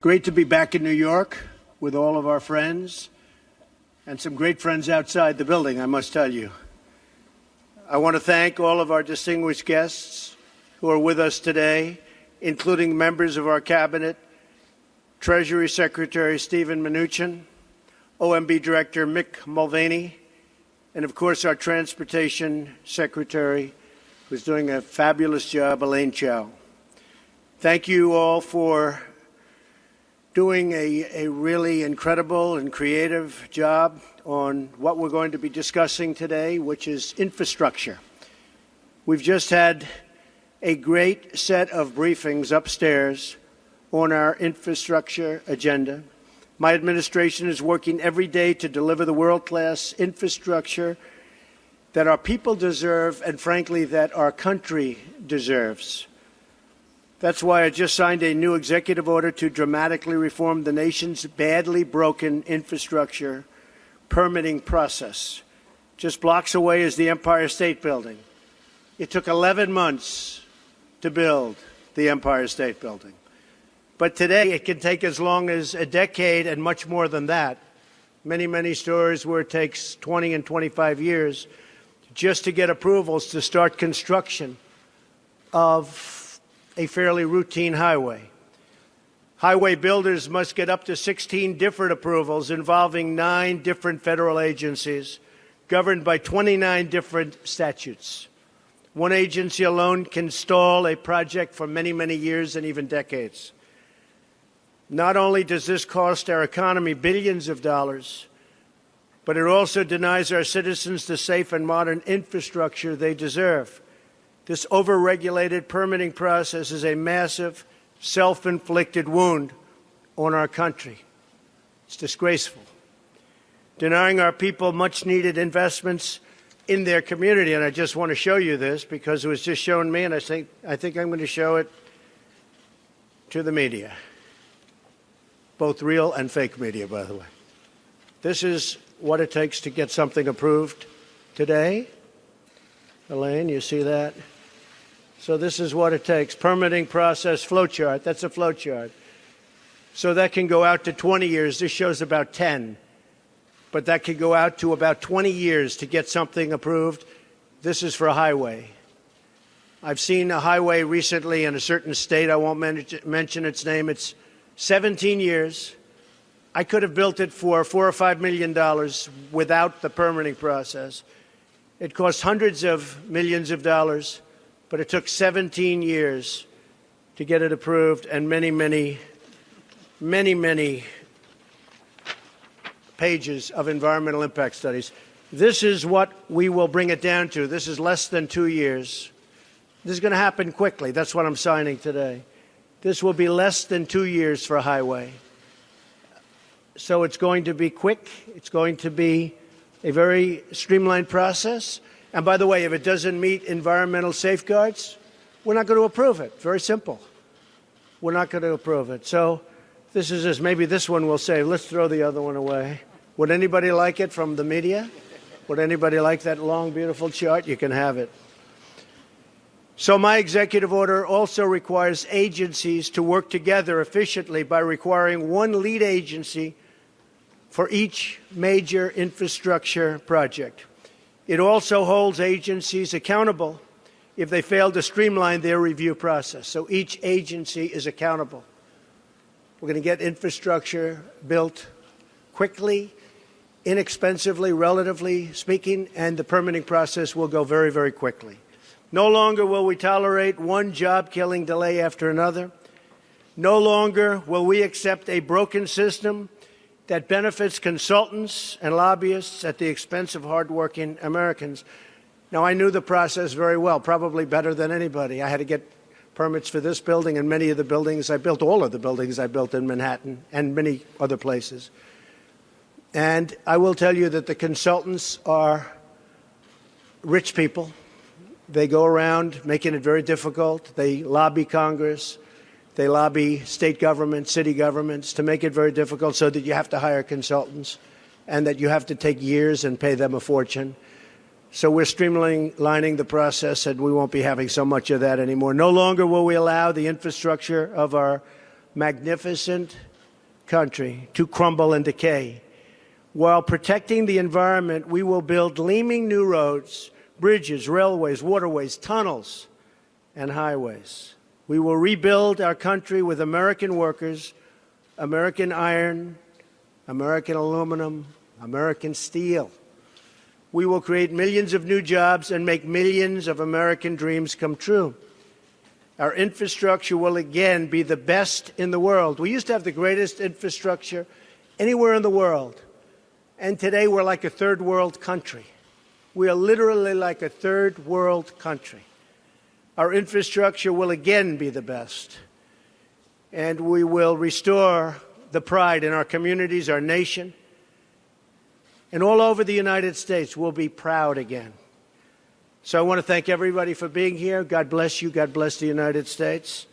Great to be back in New York with all of our friends and some great friends outside the building, I must tell you. I want to thank all of our distinguished guests who are with us today, including members of our cabinet, Treasury Secretary Steven Mnuchin, OMB Director Mick Mulvaney, and of course our Transportation Secretary, who's doing a fabulous job, Elaine Chao. Thank you all for doing a really incredible and creative job on what we're going to be discussing today, which is infrastructure. We've just had a great set of briefings upstairs on our infrastructure agenda. My administration is working every day to deliver the world-class infrastructure that our people deserve and, frankly, that our country deserves. That's why I just signed a new executive order to dramatically reform the nation's badly broken infrastructure permitting process. Just blocks away is the Empire State Building. It took 11 months to build the Empire State Building. But today it can take as long as a decade and much more than that. Many stories where it takes 20 and 25 years just to get approvals to start construction of a fairly routine highway. Highway builders must get up to 16 different approvals involving 9 different federal agencies governed by 29 different statutes. One agency alone can stall a project for many years and even decades. Not only does this cost our economy billions of dollars, but it also denies our citizens the safe and modern infrastructure they deserve. This over-regulated permitting process is a massive, self-inflicted wound on our country. It's disgraceful, denying our people much-needed investments in their community. And I just want to show you this because it was just shown me, and I think I'm going to show it to the media, both real and fake media, by the way. This is what it takes to get something approved today. Elaine, you see that? So this is what it takes. Permitting process flowchart. That's a flowchart. So that can go out to 20 years. This shows about 10. But that could go out to about 20 years to get something approved. This is for a highway. I've seen a highway recently in a certain state. I won't mention its name. It's 17 years. I could have built it for $4 or $5 million without the permitting process. It cost hundreds of millions of dollars, but it took 17 years to get it approved and many pages of environmental impact studies. This is what we will bring it down to. This is less than 2 years. This is going to happen quickly. That's what I'm signing today. This will be less than 2 years for a highway. So it's going to be quick. It's going to be a very streamlined process. And by the way, if it doesn't meet environmental safeguards, we're not going to approve it. Very simple. We're not going to approve it. So this is just, maybe this one will say, let's throw the other one away. Would anybody like it from the media? Would anybody like that long, beautiful chart? You can have it. So my executive order also requires agencies to work together efficiently by requiring one lead agency for each major infrastructure project. It also holds agencies accountable if they fail to streamline their review process. So each agency is accountable. We're going to get infrastructure built quickly, inexpensively, relatively speaking, and the permitting process will go very quickly. No longer will we tolerate one job-killing delay after another. No longer will we accept a broken system that benefits consultants and lobbyists at the expense of hardworking Americans. Now, I knew the process very well, probably better than anybody. I had to get permits for this building and many of the buildings I built, all of the buildings I built in Manhattan and many other places. And I will tell you that the consultants are rich people. They go around making it very difficult. They lobby Congress. They lobby state governments, city governments to make it very difficult so that you have to hire consultants and that you have to take years and pay them a fortune. So we're streamlining the process, and we won't be having so much of that anymore. No longer will we allow the infrastructure of our magnificent country to crumble and decay. While protecting the environment, we will build gleaming new roads, bridges, railways, waterways, tunnels, and highways. We will rebuild our country with American workers, American iron, American aluminum, American steel. We will create millions of new jobs and make millions of American dreams come true. Our infrastructure will again be the best in the world. We used to have the greatest infrastructure anywhere in the world. And today we're like a third world country. We are literally like a third world country. Our infrastructure will again be the best. And we will restore the pride in our communities, our nation. And all over the United States, we'll be proud again. So I want to thank everybody for being here. God bless you. God bless the United States.